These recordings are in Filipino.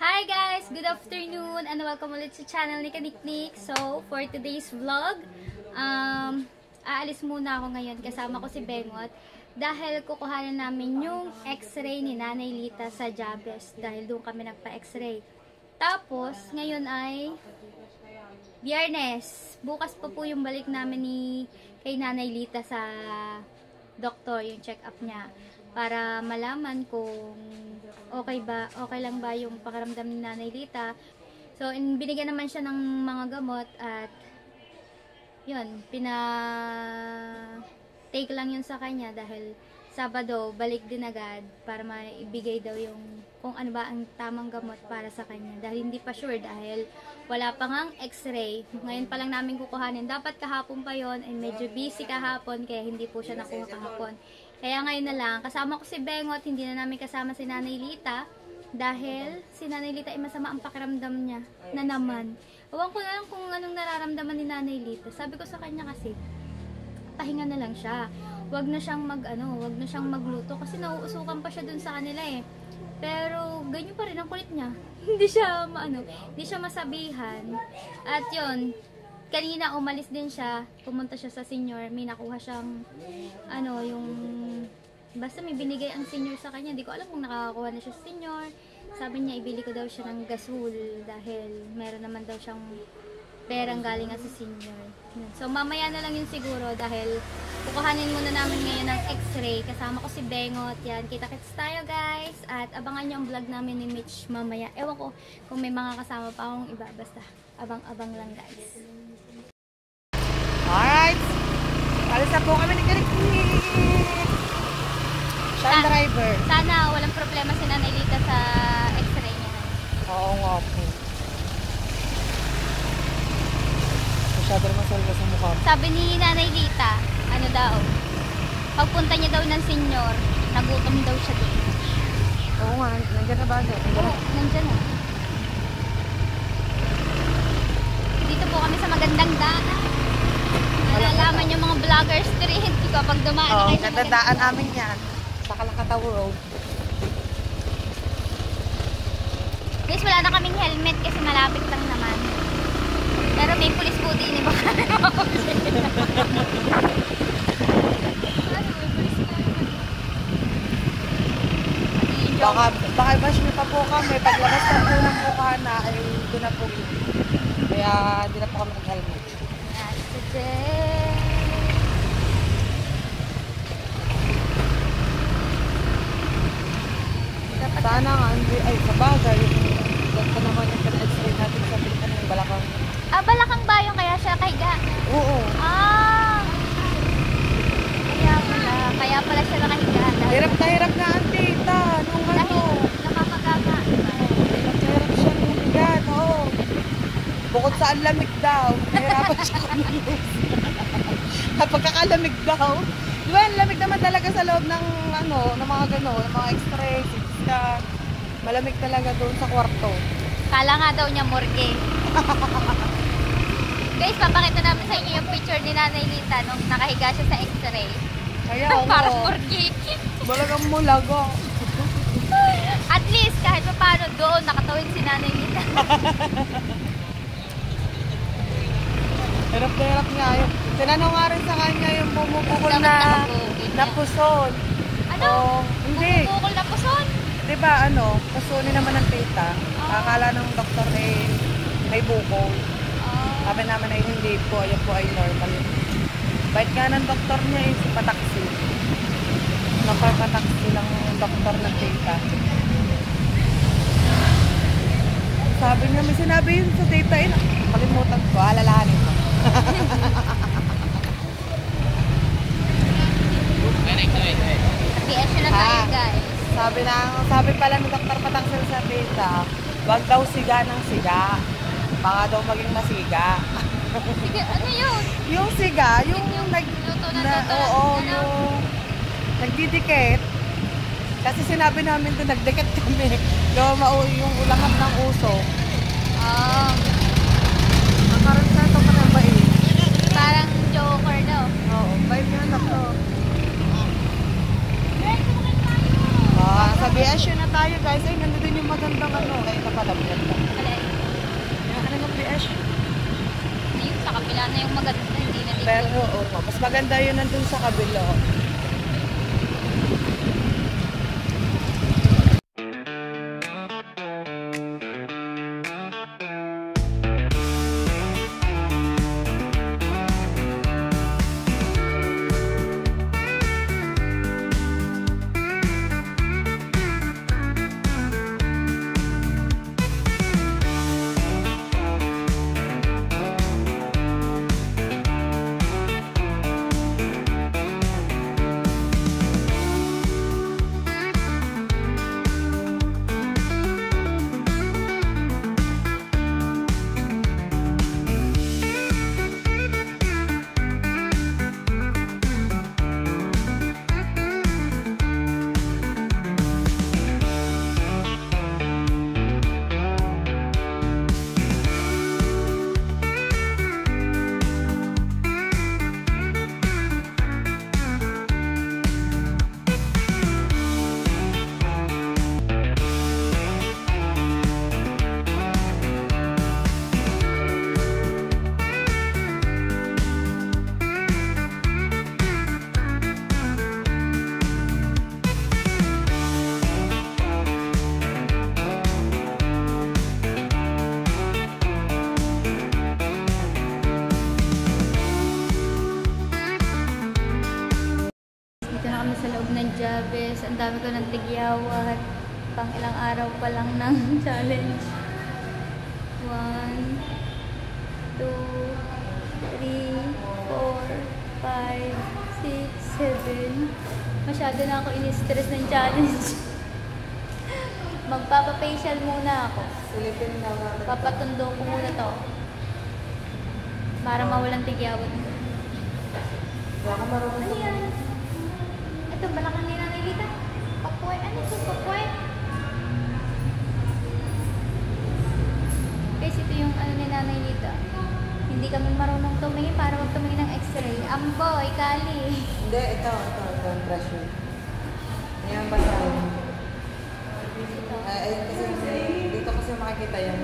Hi guys! Good afternoon and welcome ulit sa channel ni Kaniknik. So, for today's vlog, aalis muna ako ngayon. Kasama ko si Bengot dahil kukuhanan namin yung x-ray ni Nanay Lita sa Jabez dahil doon kami nagpa-x-ray. Tapos, ngayon ay Biyernes. Bukas pa po yung balik namin kay Nanay Lita sa doktor, yung check-up niya. Para malaman kung okay lang ba yung pakiramdam ni Nanay Lita. So, binigyan naman siya ng mga gamot at yun, take lang yun sa kanya dahil Sabado, balik din agad para maibigay daw yung kung ano ba ang tamang gamot para sa kanya. Dahil hindi pa sure dahil wala pa ngang x-ray. Ngayon pa lang namin kukuhanin. Dapat kahapon pa yon ay medyo busy kahapon kaya hindi po siya nakuha kahapon. Kaya ngayon na lang, kasama ko si Bengot, hindi na namin kasama si Nanay Lita dahil si Nanay Lita ay masama ang pakiramdam niya na naman. Ewan ko na lang kung anong nararamdaman ni Nanay Lita. Sabi ko sa kanya kasi, pahinga na lang siya. Wag na siyang magluto kasi nauusukan pa siya dun sa kanila eh. Pero ganyan pa rin ang kulit niya. hindi siya masabihan. At yun, kanina umalis din siya, pumunta siya sa senior, may nakuha siyang basta may binigay ang senior sa kanya. Hindi ko alam kung nakakakuha na siya sa senior. Sabi niya ibili ko daw siya ng gasol dahil meron naman daw siyang perang galing nga sa senior. So mamaya na lang yun siguro dahil kukuhanin muna namin ngayon ng x-ray. Kasama ko si Bengot. Yan, kita-kits tayo guys. At abangan nyo ang vlog namin ni Mitch mamaya. Ewan ko kung may mga kasama pa akong iba. Basta abang-abang lang guys. Alright. Alis na po kami ni Kaniknik. Siya ang driver. Sana walang problema si Nanay Lita sa x-ray niya. Oo nga po. Masyado naman salva sa mukha. Sabi ni Nanay Lita, pagpunta niya daw ng senior, nagutom daw siya doon. Oo nga, nandiyan na ba? Oo, nandiyan na. Dito po kami sa magandang daan. Nalalaman yung mga vlogger street kapag dumaan na kayo sa magandang daan namin yan. Sa Kalakataw Road. Guys, wala na kaming helmet kasi malapit lang naman. Pero may pulis po din eh. Baka bash nyo pa po kami. Paglabas na po ng mukha na ay doon na po. Kaya hindi na po kami nag-helmet. Sana nga, ay sabagay. Ganda naman yung pina-x-ray natin sa pintan ng balakang. Balakang ba yung kaya siya kahiga? Oo. Kaya pala siya nakahiga. Hirap na hirap na ang tita. Nung nakakagaga. Hirap na hirap siya nung higa. Bukod sa ang lamig daw, nahirapan siya kumilos. Pagkakalamig daw. Di ba, lamig naman talaga sa loob ng mga x-ray, scan. Malamig talaga doon sa kwarto. Kala nga daw niya morgue. Guys, papakita namin sa inyo yung picture ni Nanay Lita nung nakahiga siya sa x-ray. Kaya parang morgue. Malagang mulago. At least, kahit pa paano doon, nakatawid si Nanay Lita. Hirap na hirap nga yun. Tinanong nga rin sa kanya yung bumubukol na puson. Ano? Hindi. Bumubukol na puson? Diba pusunin naman ng tita. Akala ng doktor may bukol. Sabi naman ay hindi po, ayan po ay normal. Bait nga ng doktor niya si Pataksi. Pataksi lang yung doktor ng tita. Sabi niya, may sinabi yun sa tita kalimutan ko, alalahanin ko. PS na tayo guys. Sabi pala ng Dr. Pataksil sa tita, wag daw siga ng siga. Baka daw maging masiga. Siga, ano yun? Yung siga, yung nagdidikit. Kasi sinabi namin doon, nagdikit kami. Yung ulangap ng uso. Nakaroon sa ito ka ng bait. Parang joker daw. Oo, bait nga na to. Sa BSU na tayo guys. Ay, nandun yung magandang kaya ka pala maganda yun nandun sa kabila. Sa loob ng Jabes, ang dami ko ng tigyawat. Pang ilang araw pa lang ng challenge. 1, 2, 3, 4, 5, 6, 7. Masyado na ako in-stress ng challenge. Magpapa-facial muna ako. Papatundo ko muna to. Para mawalang tigyawat. Ano yan? Ito, balakang ni Nanay Lita. Papoy. Ano ito, papoy? Guys, ito yung ano ni Nanay Lita. Hindi kami marunong tumingin para wag tumingin ng x-ray. Amboy, kali. Hindi, ito, ang pressure. Ayan ba sa ayun kasi, dito kasi makikita yan.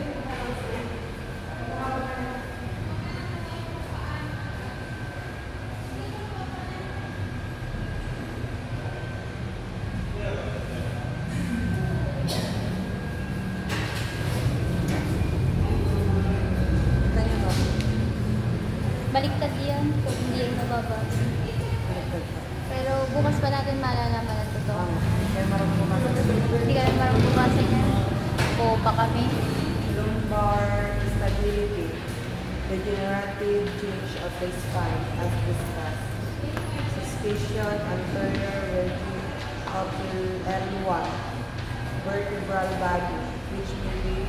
Baliktad yan kung hindi yan mababas. Pero bukas pa natin malalaman ang totoo. Kaya marunong bumasa. Hindi kami marunong bumasa niya. O pa kami. Lumbar stability. Degenerative change of the spine as discussed. Suspicion anterior verging of the L1 vertebral body which may be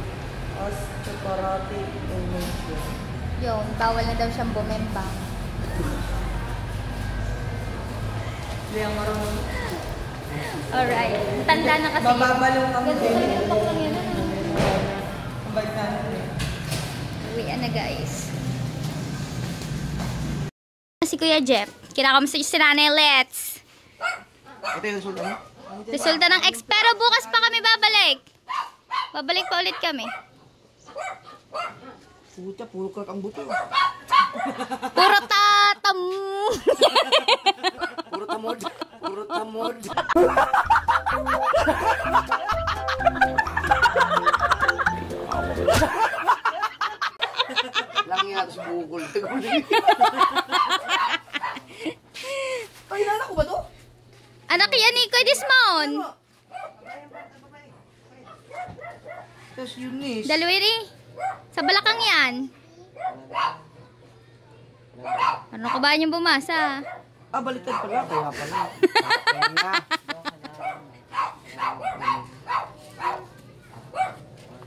osteoporotic in nature. Yun, bawal na daw siyang bumembang. Hindi ang marunong. Alright. Tanda na kasi. Mababalong kami. Ganun lang yung paklang yun. Ang bait natin. Uwian na guys. Si Kuya Jeff. Kinakamusta si Nanay Let's. Ito yung resulta. Resulta ng X. Pero bukas pa kami babalik. Babalik pa ulit kami. Puta, puro ka ang buto. Puro tatam. Puro tamod. Puro tamod. Lang yan sa Google. Ay, nana ko ba to? Anak yan ni Kuya Dismon. Tapos Eunice. Dalawiri. Sa balakang yan. Ano ka ba niyong bumasa? Ah, baliktad pala. Kaya pala. Kaya nga.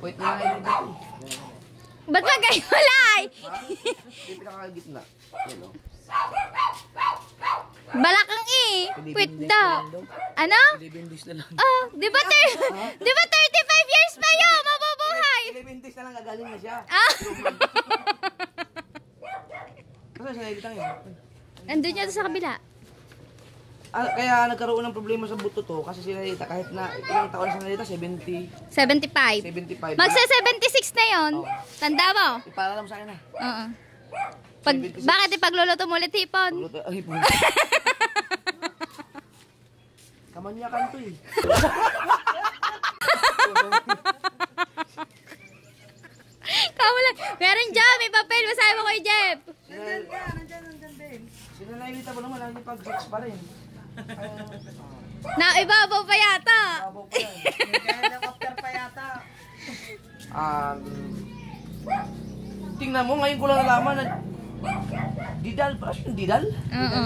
Wait na nga yun dito. Ba't ba kayo walay? Yung pinakagitna. Yan o. Balakang Pwit daw. Ano? 11 days na lang. Oh, di ba 35 years pa yun? Mabubuhay. 11 days na lang gagaling na siya. Ah. Kasi sa nagitang yun. Andun niya sa kabila. Ah, kaya nagkaroon ng problema sa buto to kasi si Narita kahit na ilang taon na si Narita 75. 75. Magsa 76 na yon. Oo. Tanda mo? Ipaalam sa akin na. Oo. Bakit ipagluluto mo ulit hipon? Ay, po. Kamanyakan to eh. Kamu lang. Meron dyan, may papel. Masabi mo kay Jeff. Nandyan, babe. Sinalaylita mo naman, lagi pag-sex pa rin. Naibabaw pa yata. Babaw pa yan. Helicopter pa yata. Tingnan mo, ngayon ko lang nalaman na Didal, pa yung Didal? Oo.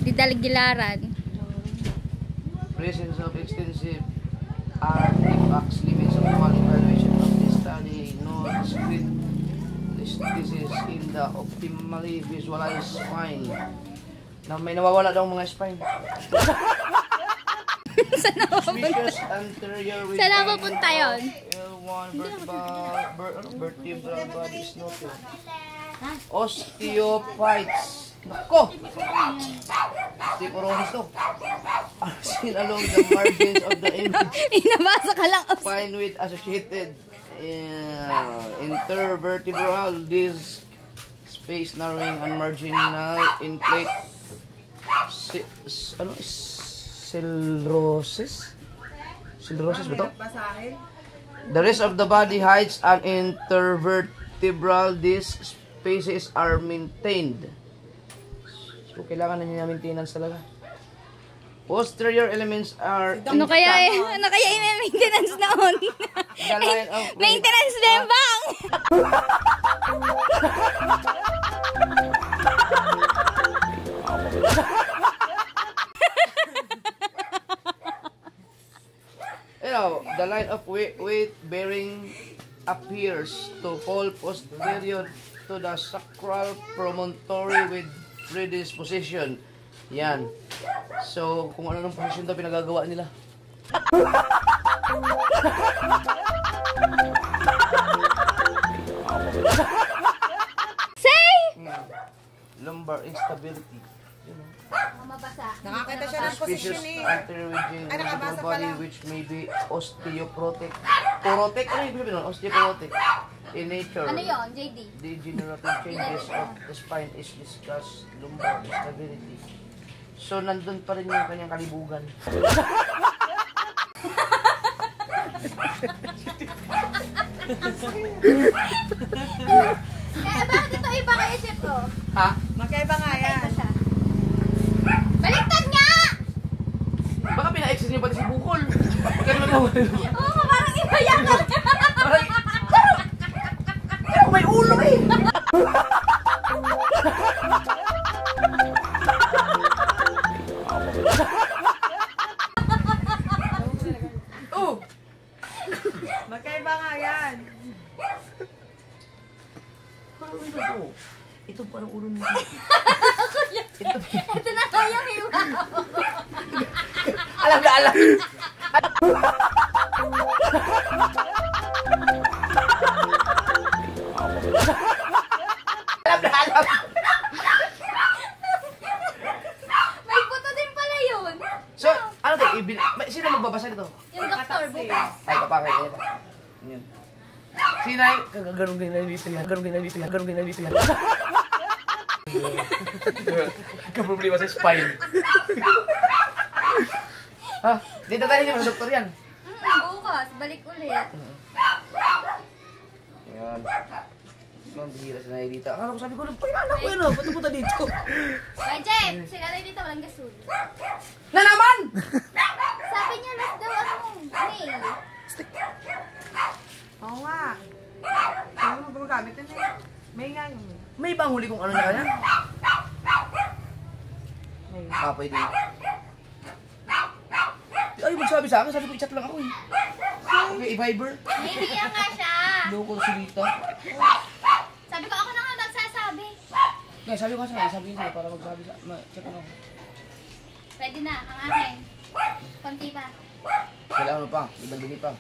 Didal-gilaran. Presence of extensive artifacts, limits of normal evaluation of the study, no discrete listhesis in the optimally visualized spine. Na may nawawala daw mga spine. Saan Speakers anterior with Saan napupunta yun? L1 vertebral body is noted. Osteophytes. Nako! Osteoporosis to. Are seen along the margins of the image. Inabasa ka lang. Spine with associated intervertebral disc space narrowing and marginal inflate sclerosis? Sclerosis ba to? Basahin. The rest of the body heights and intervertebral disc spaces are maintained. So, kailangan na niya maintenance talaga. Posterior elements are Ano kaya yung maintenance noon? The line of Maintenance din bang? The line of weight bearing appears to fall posterior to the sacral promontory with predisposition. Yan. So, kung ano ng posisyon na pinagagawa nila. Say! Lumbar instability. Mabasa. Nakakita siya ng Suspicious position eh. anterior region Ay, of the nakabasa body pala. which may be osteoporotic. Porotic? Ano yung sabihin nun? Osteoporotic. In nature. Ano yun, JD? Degenerative changes of the spine is discussed. Lumbar instability. So, nandun pa rin yung kanyang kalibugan. Kaya bakit ito iba kayo, Chef? Ha? Magkaiba nga yan. Baliktad nga! Baka pina-exist niyo pati si Bukol. Ganun mo. Oo, parang iba yan. Parang, may ulo eh. Oh! Magkaiba nga yan. Parang ito to. Ito parang ulo mo. Ito na kaya hiwa. Alam na alam. Alam na alam. May buto din pala yun. So, ano to? Sino magbabasa nito? Yung doktor, bukas. Ay, kapakay. Yan. Sinay, ganun ganyan dito yan. Ganun ganyan dito yan. Ganun ganyan dito yan. Kaproblema sa spine. Ha? Dito tayo yung doktor yan. Bukas, balik ulit. Yan. Ang bihira si Nay dito. Akala ko sabi ko, anak ko yun o. Ba't pupunta dito? Kaya Jeff, sila tayo dito, walang gasol. Na naman! Sabi niya, last daw May. Oo nga. Ano mo gumagamit yun eh? May nga yun. May bang huli kong ano na kanya? May. Pwede. Ay, magsabi sa akin. Sabi ko, i-chat lang ako eh. Okay, i-Viber. Nahihiya nga siya. Loko si Rita. Sabi ko, ako na nga nagsasabi. Ngay, sabi ko sa sabi ko para magsabi sa... Chat lang ako. Pwede na, ang akin. Konti pa. Kailangan mo pa. Ibandili pa.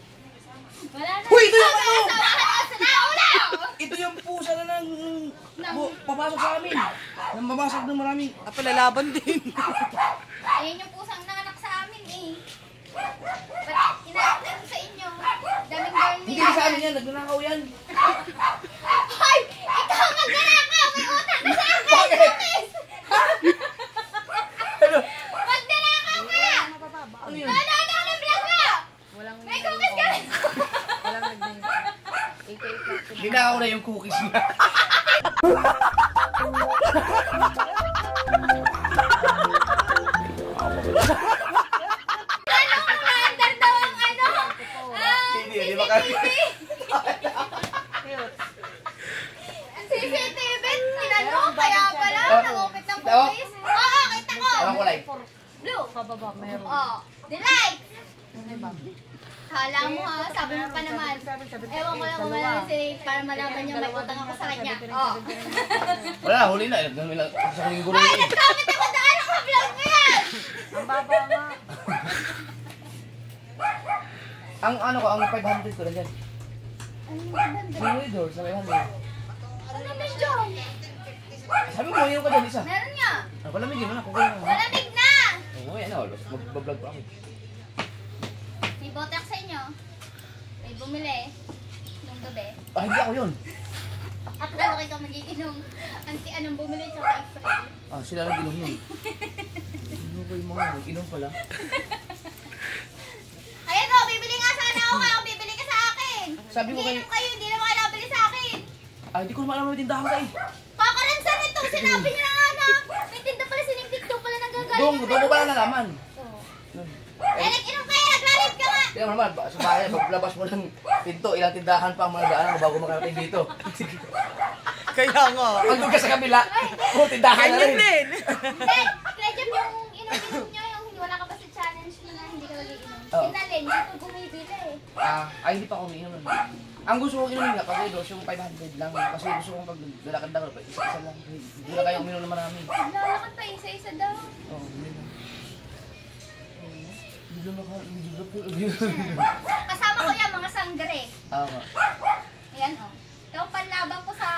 Wala na. Uy, ito yung ano! Sa nauna! Ito yung pusa na nang papasok sa amin. Nang babasok ng marami. Napalalaban din. Ayan yung pusang nanganak sa amin eh. Ba't inaakit sa inyo? Daming girl Hindi sa amin yan. Nagnanakaw yan. Hoy! Ikaw ang nagnanakaw! May Ginakaw na yung cookies niya. Anong under daw ang ano? Hindi, di ba kami? CCTV, tinano, kaya pala, nangupit ng Tao? pulis. Oo, kita ko. Anong kulay? Blue. Pababa, meron. Oh, the light. Kala mo ha, sabi mo pa naman. Ewan ko lang kung malaman si para malaman niya may utang ako sa kanya. Oh. Wala, huli na. Sa linggo na Ay, yun. nag-comment ako na ano ka vlog mo yan? Ang baba nga. Ang ano ko, ang 500 ko na dyan. Yung door sa 500. Ano na dyan? Sabi mo, yun ka dyan, isa. Meron nga. Palamigin mo na, kukuha mo. Malamig na. Oo, yan na. Mag-vlog pa ako. May botak sa inyo. May bumili. Nung gabi. Ah, hindi ako yun. At lalo kayo magiinom. Anti anong bumili sa kay Fred. Ah, sila lang inom yun. Ano ba yung mga inom pala? Ayan o, bibili nga sana ako kaya bibili ka sa akin. Sabi mo Hindi kayo- kayo, hindi naman kayo nabili sa akin. Ah, hindi ko naman alam na tindahan ka eh. Kakaransan nito, sinabi niya na nga na. May tinda pala sinigdig daw pala nanggagaling. Doon ko pala nalaman. Elik, inom kayo, nag-live ka nga. Kaya naman, sa bahay, paglabas mo ng pinto, ilang tindahan pa ang mga daanan bago makarating dito. Kaya nga. Pag doon ka sa kabila, tindahan na rin. din. Hindi, Rejep, yung inom-inom nyo, yung wala ka pa sa challenge na hindi ka mag-iinom. Oo. Sinalin, hindi ko bumibili eh. Ay, hindi pa ako umiinom. Ang gusto kong inumin nga, pag idos, yung 500 lang. Kasi gusto kong pag lalakad lang, isa-isa lang. Hindi na kayo uminom na marami. Lalakad pa isa-isa daw. Oo, hindi na. Hindi na Kasama ko yan, mga sanggre. Tama. Ayan o. Ito, panlaban ko sa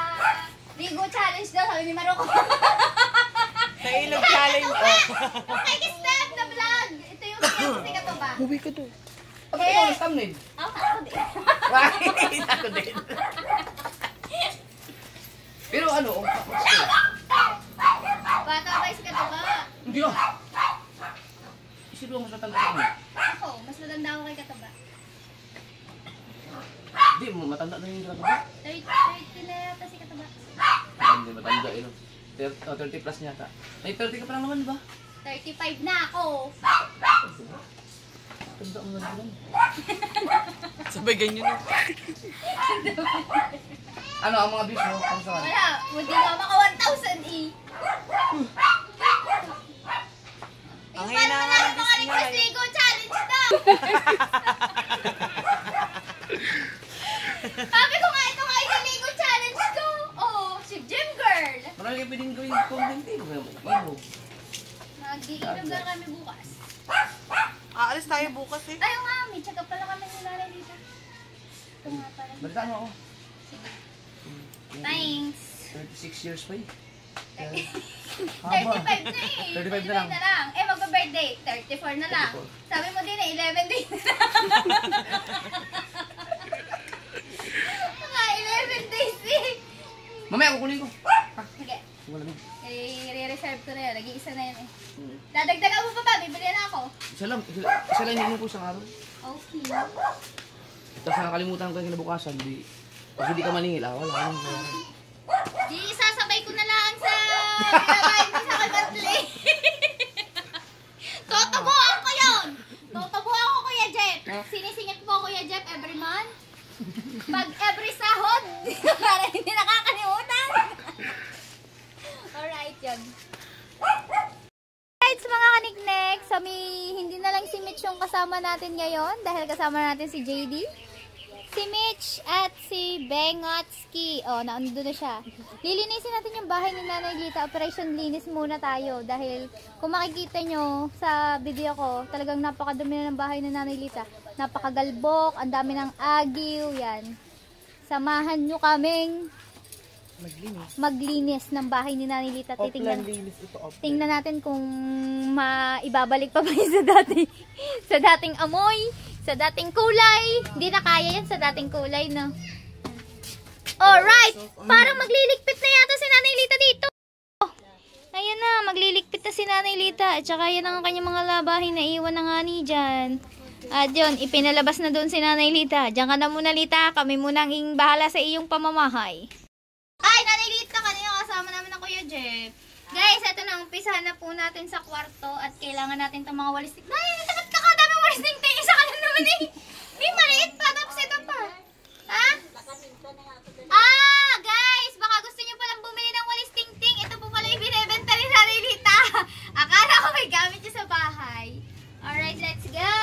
Ligo Challenge daw, sabi ni Maroko. Sa ilog challenge. Kay Steph na vlog. Ito yung sikat ko ba? Hubi ka to. Pag ikaw ang thumbnail. Ako din. Right! Ako din. Pero ano, Bata ba sikat ko ba? hindi ah. Isip mo mas matanda ka mo. Ako, mas matanda ako kay Kataba. Hindi, matanda na yung kataba. 30 na yata si Kataba. Hindi, matanda yun. 30 plus niya ata. Ay, 30 ka pa lang naman, di ba? 35 na ako. Tanda mo na rin. Sabay ganyan na. Ano, ang mga views mo? Ano sa Wala, hindi nga maka 1,000 eh. Ang Yung hina paano nga na ng mga views request niya. Ligo Challenge na. Sabi ko nga, ito nga yung Ligo Challenge ko. Oh, si Gym Girl. Marami kayo pwedeng gawin content eh. Ibo. Nag-iinom na kami bukas. Aalis tayo bukas eh. Ayaw nga, may check up pala kami ni Nanay dito. Ito nga pala. Balitaan mo ako. Sige. Thanks. 36 years pa eh. 35 na eh. 35 na lang. Eh, magpa-birthday. 34 na lang. 34. Sabi mo din eh, 11 days na lang. Mga 11 days eh. Mamaya, kukunin ko. Sige. Wala na. I-reserve ko na yun. Nag-iisa na yun eh. Dadagdagan mo pa ba? Bibili na ako. Isa lang ininom ko sa araw. Okay. Tapos nakakalimutan ko yung kinabukasan. Pag hindi ka maningil, wala. Di sasabay ko na lang sa ilabahin ko sa kay Totobuhan ko yun! Totobuhan ko, Kuya Jeff. Sinisingit mo, Kuya Jeff, every month. Pag every sahod, para hindi nakakalimutan. Alright, yun. Alright, mga kaniknek, hindi na lang si Mitch yung kasama natin ngayon dahil kasama natin si JD. Si Mitch at si Bengotski. Oh, naando na siya. Lilinisin natin yung bahay ni Nanay Lita. Operation linis muna tayo. Dahil kung makikita nyo sa video ko, talagang napakadumi na ng bahay ni Nanay Lita. Napakagalbok, ang dami ng agiw. Yan. Samahan nyo kaming maglinis ng bahay ni Nanay Lita. Tingnan natin kung maibabalik pa ba yun sa dating amoy. Sa dating kulay. Hindi na kaya yan sa dating kulay, no? Alright! Parang magliligpit na yata si Nanay Lita dito. Ayan na, magliligpit na si Nanay Lita. At saka yan ang kanyang mga labahin na iwan na nga ni dyan. At yun, ipinalabas na doon si Nanay Lita. Diyan ka na muna, Lita. Kami muna ang bahala sa iyong pamamahay. Ay, Nanay Lita, kanina kasama namin ang Kuya Jeff. Guys, ito na, umpisahan na po natin sa kwarto at kailangan natin itong mga walis. Nay, ba't kakadami walis ting-ting? Isa ka na naman eh. Di, maliit pa, tapos ito pa. Ha? Ah, guys, baka gusto nyo palang bumili ng walis ting-ting. Ito po pala yung binibenta ni Nanay Lita. Akala ko may gamit nyo sa bahay. Alright, let's go!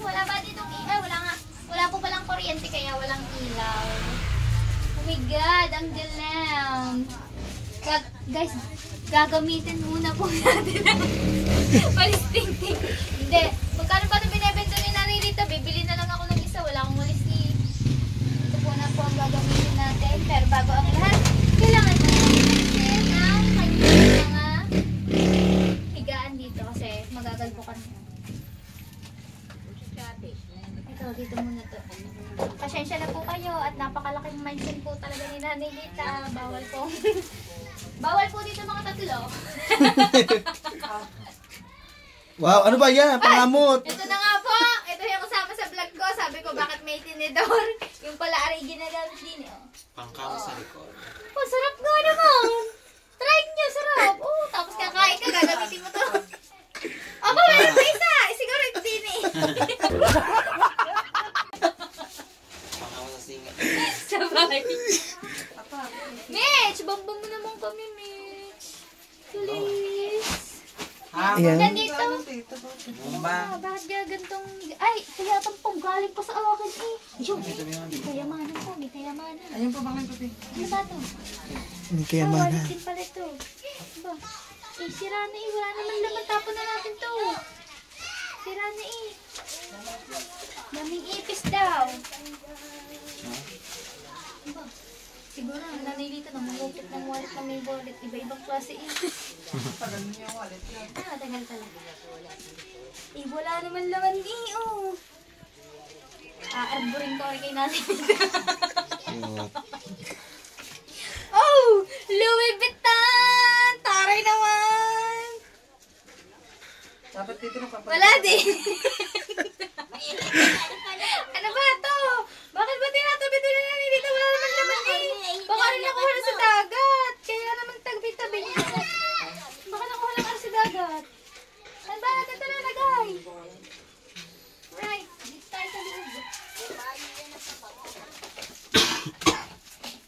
Wala ba ditong ilaw? Wala po palang kuryente kaya walang ilaw. Oh my God, ang dilim. Guys, gagamitin muna po natin ang walis ting-ting. Hindi, magkano pa ito binibenta ni Nanay Lita? Bibili na lang ako ng isa. Wala akong walis ni... Ito po na po ang gagamitin natin. Pero bago ang lahat, kailangan mo natin ang kanyang mga higaan dito kasi magagalpukan mo. Ito, dito muna to. Pasensya na po kayo at napakalaking mindset po talaga ni Nanay Lita. Bawal po. Bawal po dito mga tatlo. Wow, ano ba yan? Pangamot. Ito na nga po. Ito yung kasama sa vlog ko. Sabi ko, bakit may tinidor? Yung pala aray ginagamit din. Oh. Pangkama sa likod. Oh, sarap nga naman. Try nyo, sarap. Oh, tapos kakain ka, gagamitin mo to. Aba, meron pa isa. Siguro ito din eh. Pangkama sa singa. Sabay. Mitch, bambang mo naman kami, Mitch. Please. Ayan. Nandito. Ba? Bakit gagantong... Ay, kaya tampong galing pa sa akin eh. Yung, may kayamanan po, may kayamanan. Ayun pa bang kape? Ano ba ito? Hindi kaya mana. Walit din pala ito. Ba? Eh, sira na eh. Wala naman laman. Tapon na natin to. Sira na eh. Daming ipis daw. Ba? Siguro ang Nanay Lita nang mangupit ng wallet na may wallet. Iba-ibang klase eh. Tagal niya yung wallet yan. Ah, tagal pala. Eh, wala naman laman eh, oh. Arborin ko kay Nanay Lita. Oh! Louis Vuitton! Taray naman! Dapat dito na papalit. Wala din. Ano ba ito? Bakit ba tinatabi ito na Nanay Lita? Wala naman laman eh. Baka rin nakuha na sa dagat. Kaya naman tabi-tabi niya. Baka nakuha na ka sa dagat. Saan ba natin ito nalagay? Right. Dito tayo sa loob.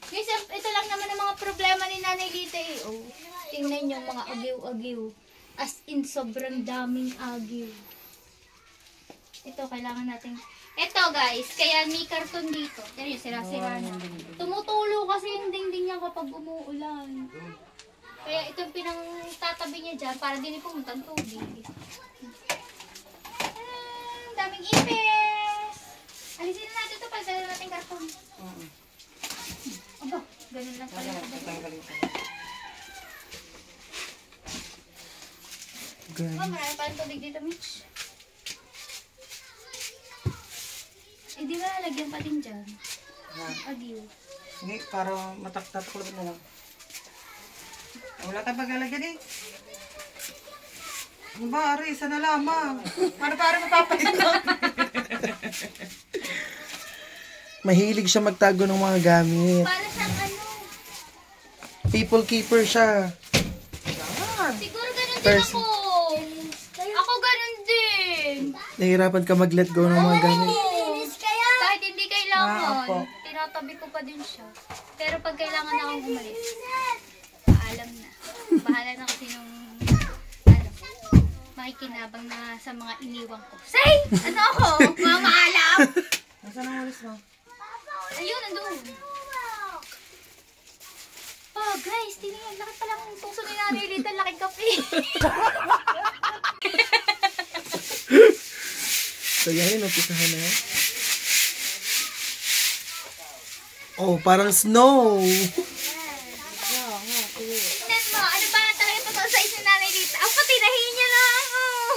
Guys, ito lang naman ang mga problema ni Nanay Lita eh. Oh, tingnan niyo mga agiw-agiw. As in, sobrang daming agiw. Ito, kailangan natin... Ito guys, kaya may karton dito. Tignan niyo, sira-sira na. Tumutulo kasi yung dingding niya kapag umuulan. Kaya ito yung pinang-tatabi niya dyan para din pumunta ang tubig. Daming ipis! Alisin na natin ito para dala natin karton. Aba, ganun lang pala. Oh, marami pa ang tubig dito, Mitch. Eh, di ba lagyan pa din dyan? Agiw. Hindi, para mataktaklog na lang. Wala tayong paglalagyan eh. Ano ba, Ari? Isa na lamang. Paano para mapapalit lang? Mahilig siya magtago ng mga gamit. Para siyang ano? People keeper siya. Siguro ganun din Person. ako. Ako ganun din. Nahihirapan ka mag-let go ng mga gamit. Kahit hindi kailangan, opo. tinatabi ko pa din siya. Pero pag kailangan na akong umalis, paalam na. Bahala na kasi nung ano, makikinabang na sa mga iniwang ko. Say! Ano ako? Mamaalam! Nasaan ang walis mo? Ayun, nandun. Oh, guys, tingnan. Laki pala ng puso ni Nanay Lita. Laking kape. So yan, umpisahan na yan. Oh, parang snow. Tingnan mo, ano ba talaga ito sa isa ni Nanay Lita? Ang patinahin niya lang. Oh.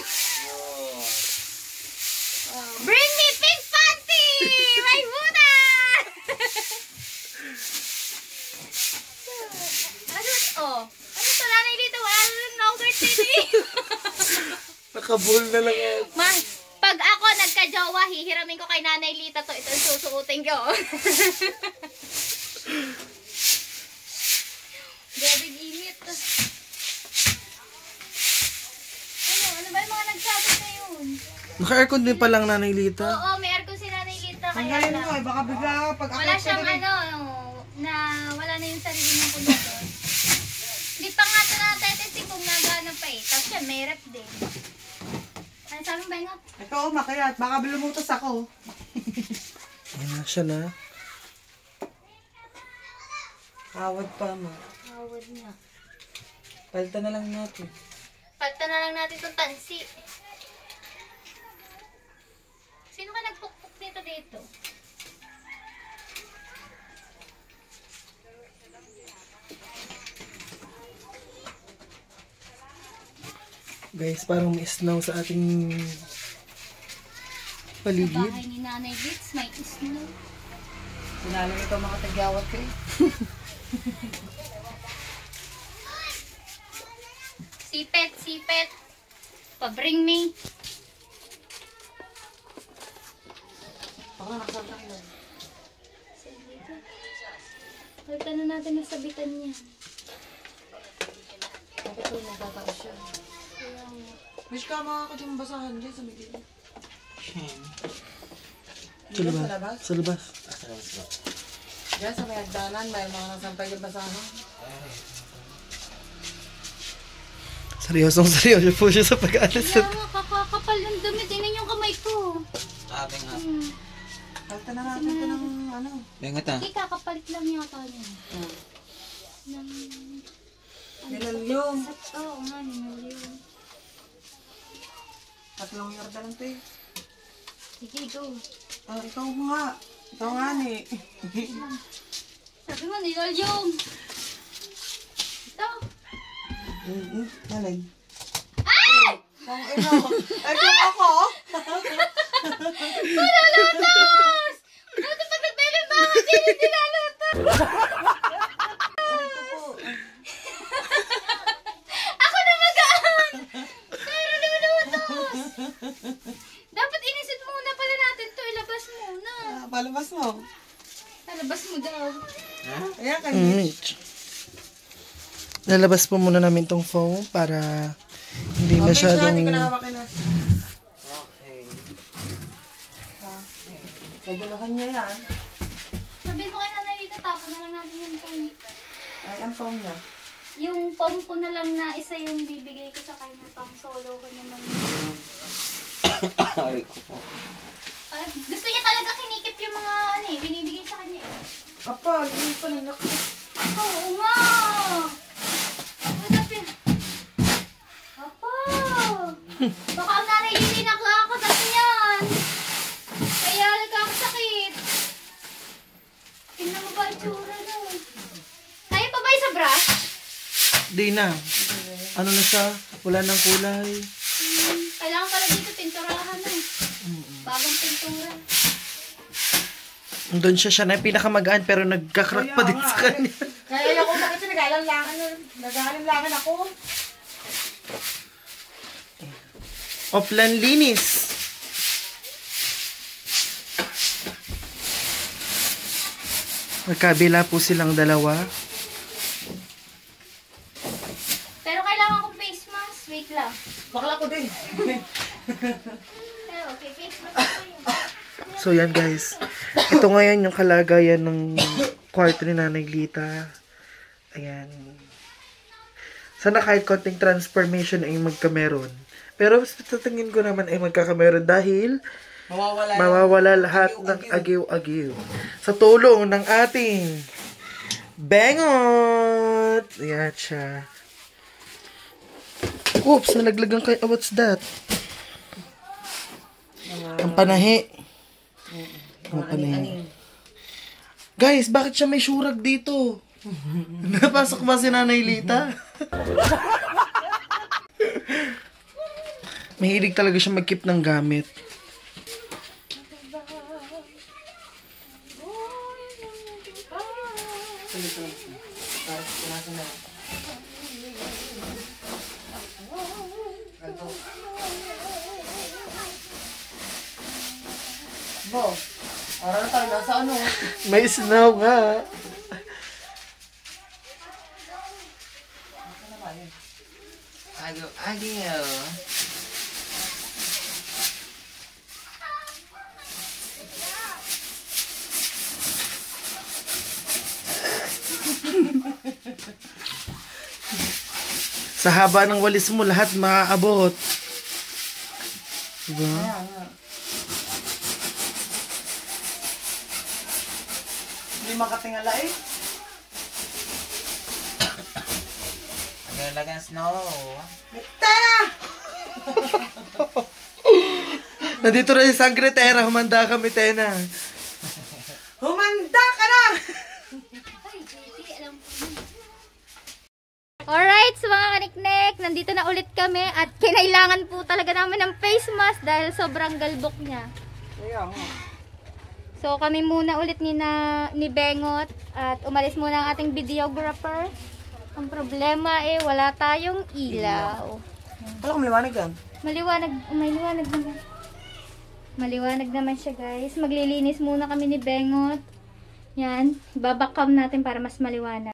Bring me pink panty! May Buddha! Ano to, Nanay Lita? Wala na ng yogurt dito. Nakabull na lang yan. Pag ako hihiramin ko kay Nanay Lita to. Ito ang susuotin ko. Grabe init. Ano ba yung mga nagsabi na yun? Naka-aircon din pa lang, Nanay Lita. Oo, may aircon si Nanay Lita. Ang Kaya galing lang. mo, baka bigla pag Wala siyang na wala na yung sarili niyang konduktor. Hindi pa nga ito natetesting kung nagana pa eh. Tapos siya, may rep din. Ano sabi mo ba nga? Ito, makayat. Baka lumutos ako. Ayan na siya na. Awad pa, ma. Hawad niya. Palta na lang natin. Palta na lang natin itong tansi. Sino ka nagpukpuk dito? Guys, parang may snow sa ating Sa paligid. bahay ni Nanay Blitz, may snow. Sinalo nito mga tagyawat ko eh. Sipet. Pa-bring me. Baka nakasabang yun. Palta na natin ang sabitan niya. Bakit ito nagtataos siya? Wish ka mga kadyang basahan dyan sa medyo. Sa labas. Sa labas? Sa labas. Diyan sa may hagdanan, may mga nasampay yung basahan. Seryoso po siya sa pag-aalis. Wala nga, kakakapal ng dumi. Tingnan yung kamay ko. Palta na natin ito ng ano. Hindi, kakapalit lang yata niya. Ng... Nilalyong. Oo nga, nilalyong. 3 yarda lang ito eh. Sige, go. Ikaw nga. Ikaw nga ni. Sabi mo, nilalyong. Ito. Alin? Ay! Kung ino. Ay, kung ako. Malulutos! Buti pag nagbebembangan, hindi nilalutos. Ako na magaan! Pero nilutos! Dapat inisit muna pala natin to. Ilabas muna. Palabas mo. Ilabas mo daw. Ayan, kanina. Lalabas po muna namin tong foam para hindi masyadong... Hindi ko nahawakin na. Okay. Kaguluhan niya yan. Sabihin ko kay Nanay Rita, tapon na lang natin yung foam. Ay, ang phone niya. Yung foam ko na lang na isa yung bibigay ko sa kanya pang solo ko naman. Gusto niya talaga kinikip yung mga ano eh, binibigay sa kanya eh. Apa, hindi pa ninak. Oo nga! Apa! Baka ang nanay hindi nakakatas niyan. Kaya nagkakasakit. Tingnan mo ba itsura nun? Kaya pa ba yung sa brush? Di na. Ano na siya? Wala nang kulay. Kailangan pala dito pinturahan eh. Bagong pintura. Doon siya na yung pinakamagaan pero nagkakrak pa din sa kanya. Kaya ayoko na kasi nag-aalam-langan ako. Oplan linis. Magkabila po silang dalawa. Pero kailangan ko face mask. Wait lang. Bakla ko din. Pero okay, face mask ko yun. So yan guys. Ito ngayon yung kalagayan ng kwarto ni Nanay Lita. Ayan. Sana kahit konting transformation ay magkameron. Pero sa tingin ko naman ay magkakameron dahil mawawala lahat ng agiw-agiw. Sa tulong ng ating bengot! Ayan siya. Oops, nalaglagan kayo. Oh, what's that? Ang panahi. Ang panahi. Guys, bakit siya may syurag dito? Napasok ba si Nanay Lita? Mahilig talaga siya mag-keep ng gamit. Bo, para na tayo nasa ano. May snow nga. Agaw. Sa haba ng walis mo, lahat maaabot. Diba? Hindi makatingala eh. Agalagang snow. Nandito na si Sangretera, humanda kami, Tena. Humanda ka na! Alright, so mga kaniknek, nandito na ulit kami at kinailangan po talaga namin ng face mask dahil sobrang galbok niya. So kami muna ulit ni Bengot at umalis muna ang ating videographer. Ang problema wala tayong ilaw. Wala kong liwanag yan. Maliwanag naman. Maliwanag naman siya, guys. Maglilinis muna kami ni Bengot. Yan, babakam natin para mas maliwanag.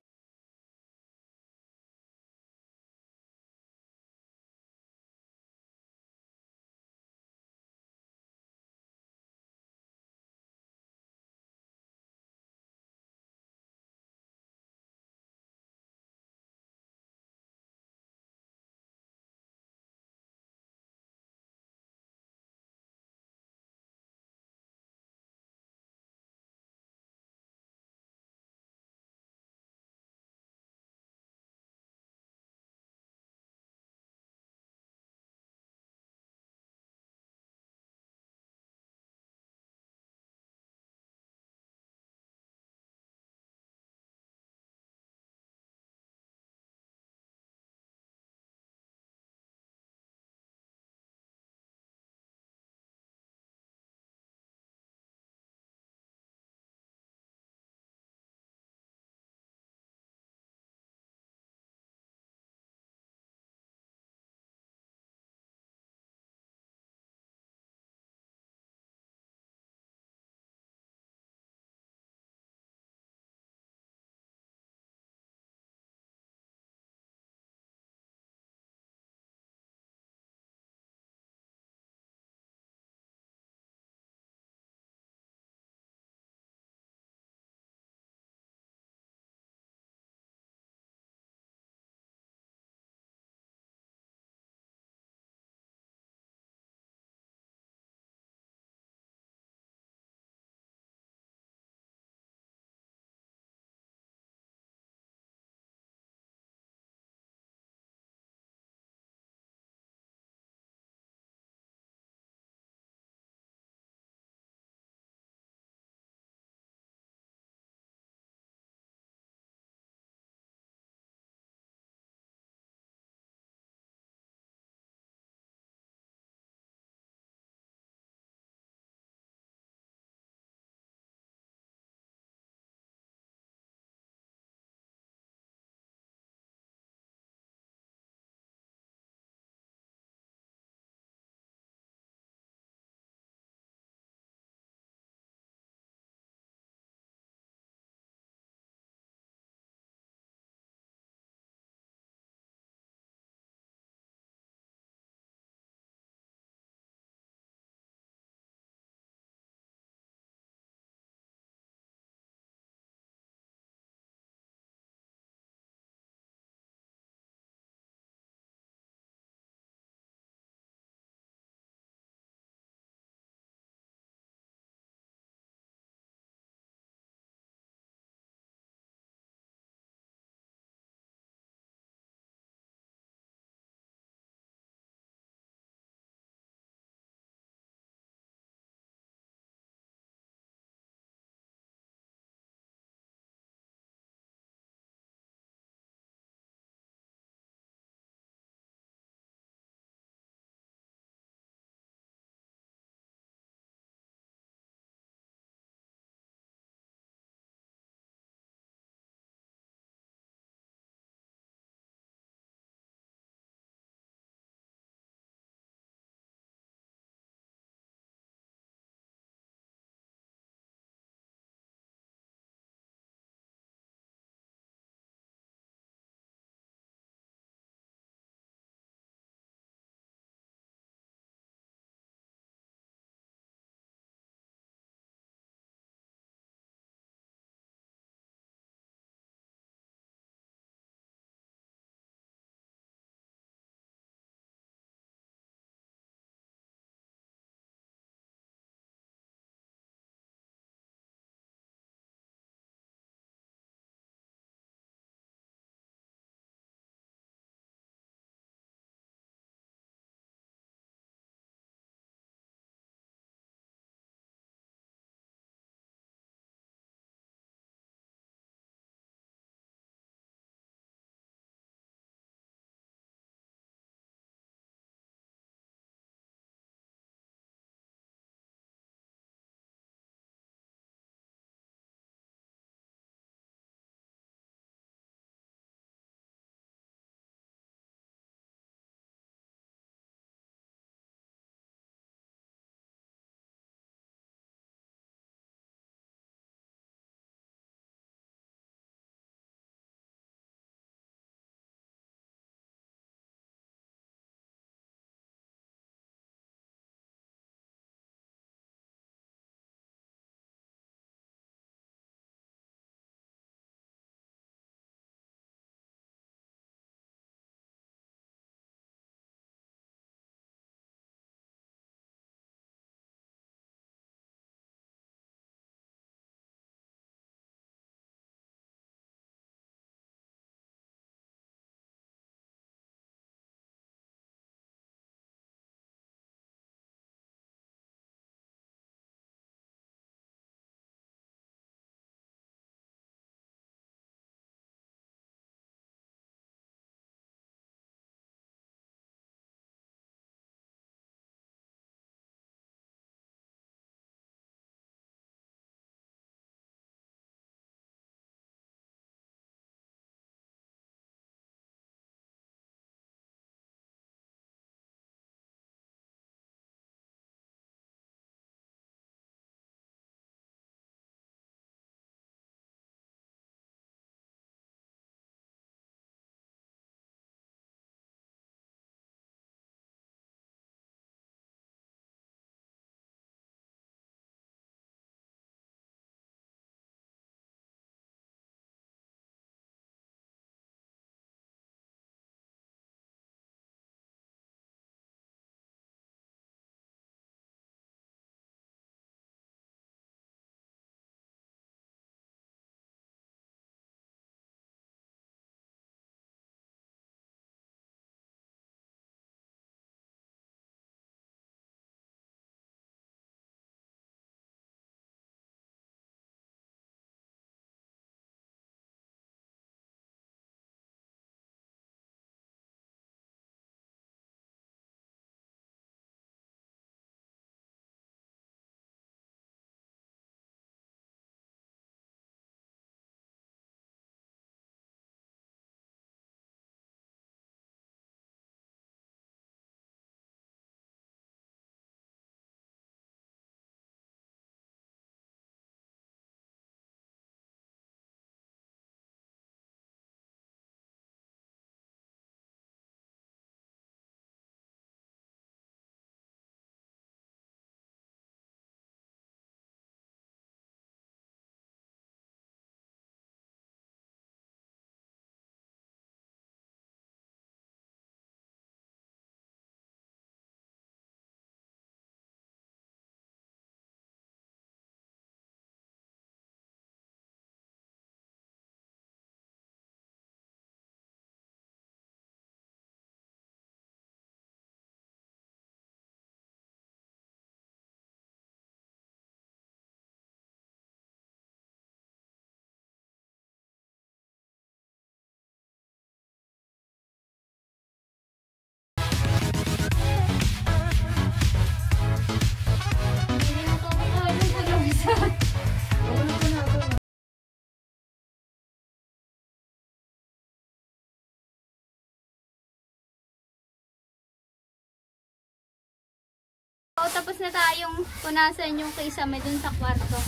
tapos na tayong punasan yung kisame dun sa kwarto.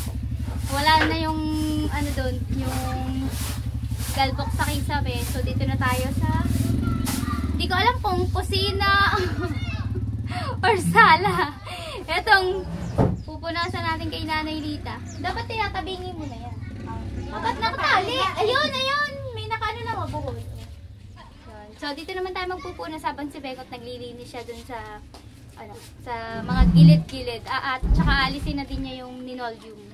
Wala na yung, ano dun, yung galbok sa kisame. So, dito na tayo sa, hindi ko alam kung kusina or sala. Etong, pupunasan natin kay Nanay Lita. Dapat tinatabingin mo na yan. Dapat nakatali. Ayun, ayun. May nakano na mabuhol. Yun. So, dito naman tayo magpupunas habang si Bekot naglilinis siya dun sa, ano, sa mga gilid-gilid. At tsaka alisin na din niya yung linoleum.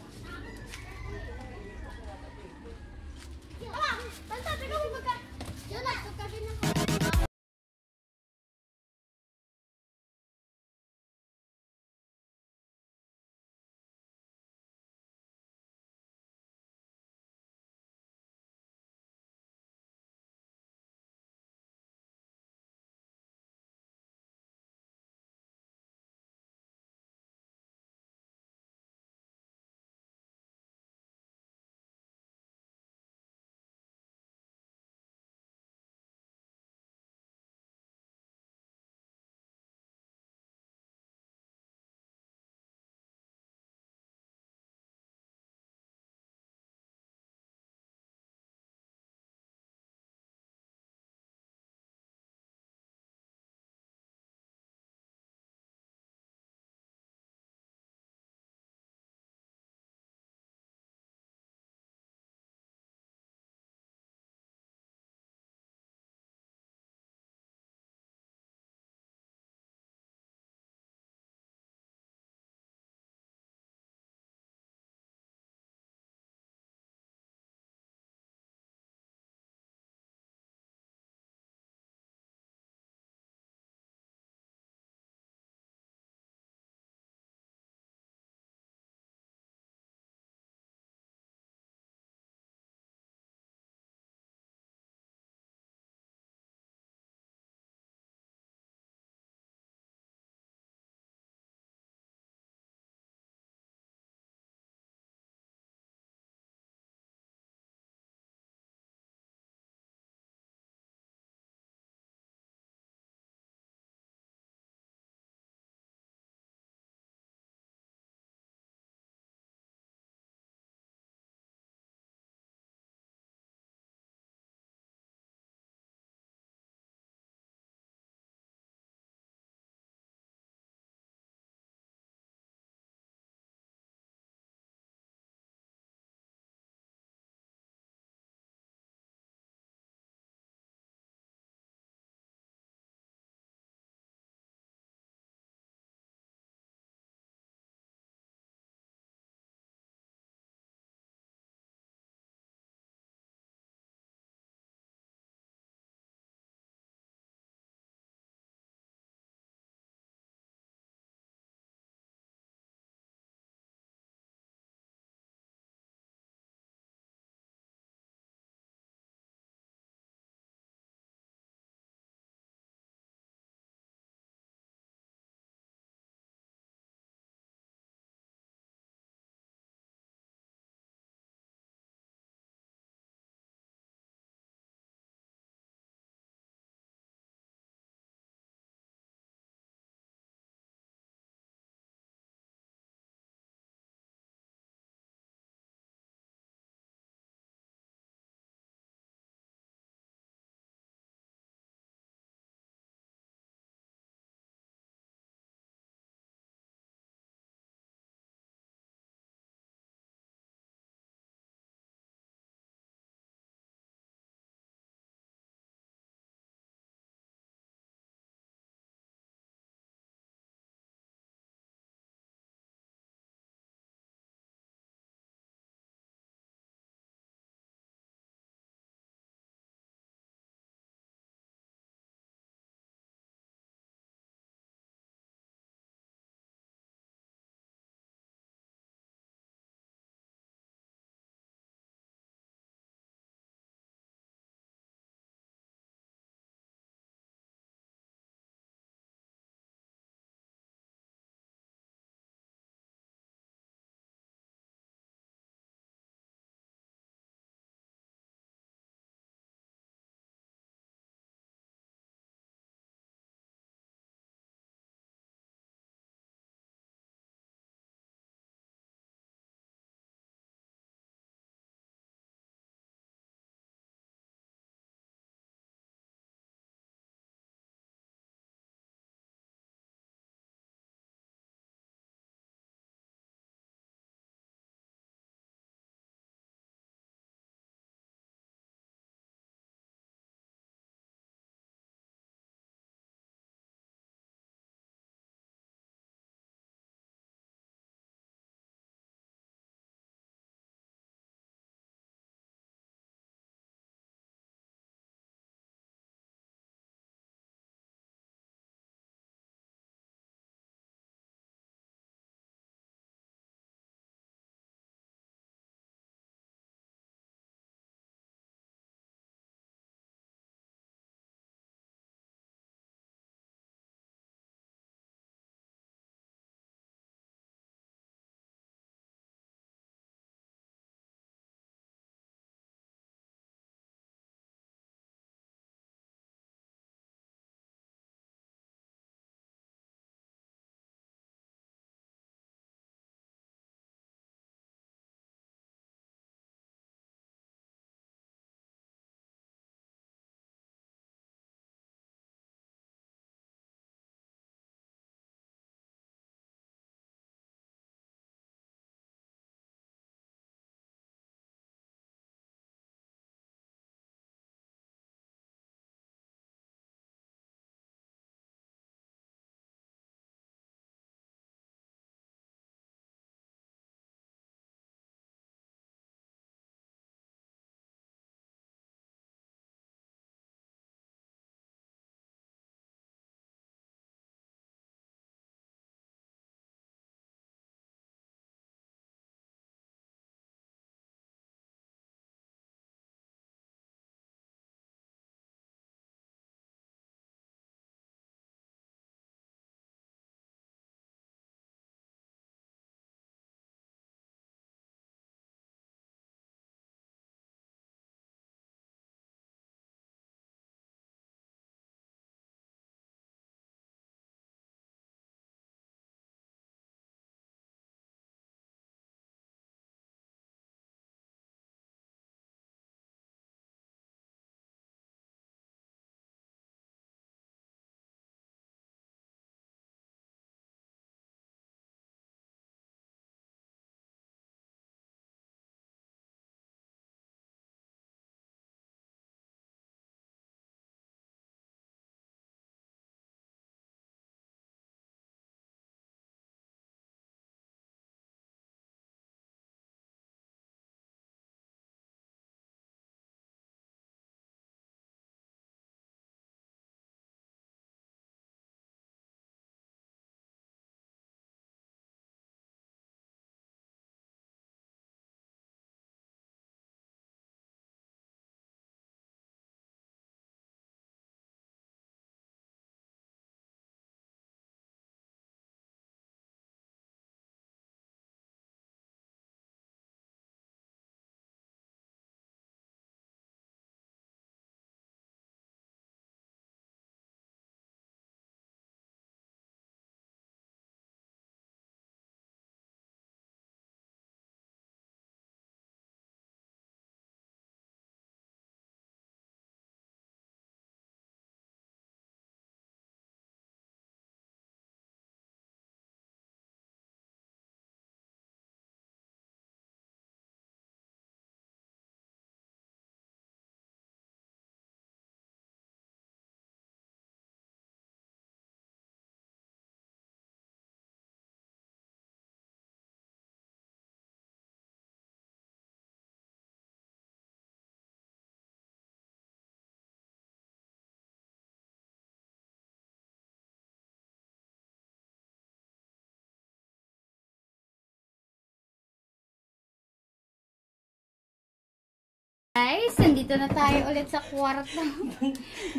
Guys, nandito na tayo ulit sa kwarto.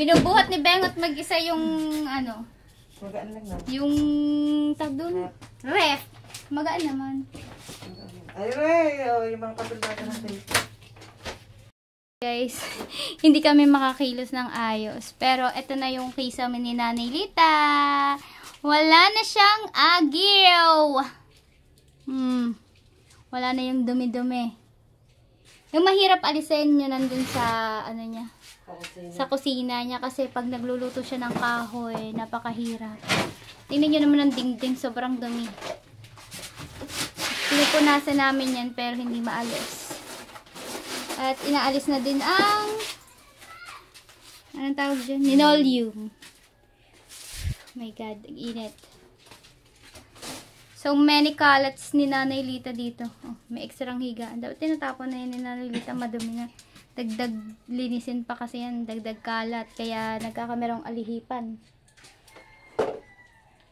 Binubuhat ni Bengot mag-isa yung ano, Magaan lang na. yung tag doon, ref. Magaan naman. Ay, Ray! Oh, yung mga kapilbata natin. Guys, hindi kami makakilos ng ayos. Pero eto na yung kisame ni Nanay Lita. Wala na siyang agiw. Wala na yung dumi-dumi. Yung mahirap alisin nyo nandun sa, ano niya, sa kusina niya. Kasi pag nagluluto siya ng kahoy, napakahirap. Tingnan nyo naman ang dingding, sobrang dumi. Pinupunasan namin yan, pero hindi maalis. At inaalis na din ang, anong tawag dyan? Linoleum. Oh my God, ang init. So many kalats ni Nanay Lita dito. Oh, may ekstrang higa. Dapat tinatapon na yan ni Nanay Lita, madumi na. Dagdag linisin pa kasi yan, dagdag kalat. Kaya nagkakamerong alihipan.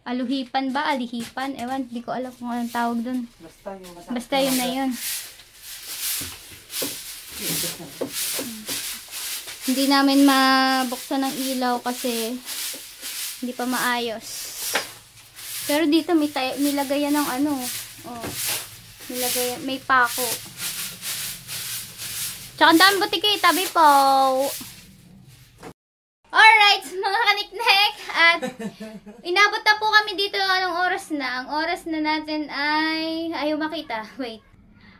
Aluhipan ba? Alihipan? Ewan, di ko alam kung anong tawag dun. Basta yun na yun. Hindi namin mabuksan ng ilaw kasi hindi pa maayos. Pero dito may nilagayan ng ano. Oh. Nilagayan, may pako. Tsaka ang dami butiki, tabi po. Alright, mga kaniknek. At inabot na po kami dito. Anong oras na? Ang oras na natin ay, ayaw makita. Wait.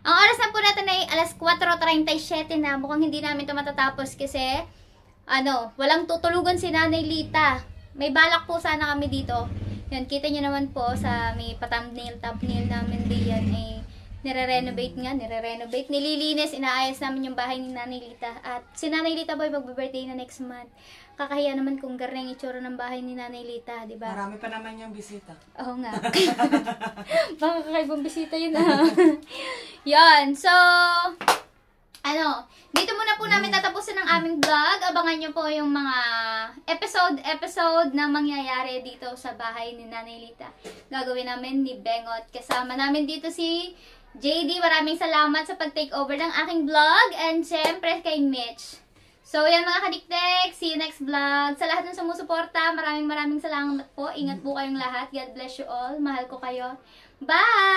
Ang oras na po natin ay alas 4:37 na. Mukhang hindi namin ito matatapos kasi, ano, walang tutulugan si Nanay Lita. May balak po sana kami dito. Yan, kita nyo naman po sa may thumbnail namin diyan eh, nire-renovate, nililinis, inaayos namin yung bahay ni Nanay Lita. At si Nanay Lita boy mag-birthday na next month. Kakahiya naman kung garang itsura ng bahay ni Nanay Lita, di ba? Marami pa naman yung bisita. Oo nga. Baka kakaibang bisita yun Yan, so, ano, dito muna po namin tatapusin ang aming vlog. Abangan nyo po yung mga episode na mangyayari dito sa bahay ni Nanay Lita. Gagawin namin ni Bengot. Kasama namin dito si JD. Maraming salamat sa pag-take over ng aking vlog. And syempre kay Mitch. So yan mga kadiktek. See you next vlog. Sa lahat ng sumusuporta, maraming salamat po. Ingat po kayong lahat. God bless you all. Mahal ko kayo. Bye!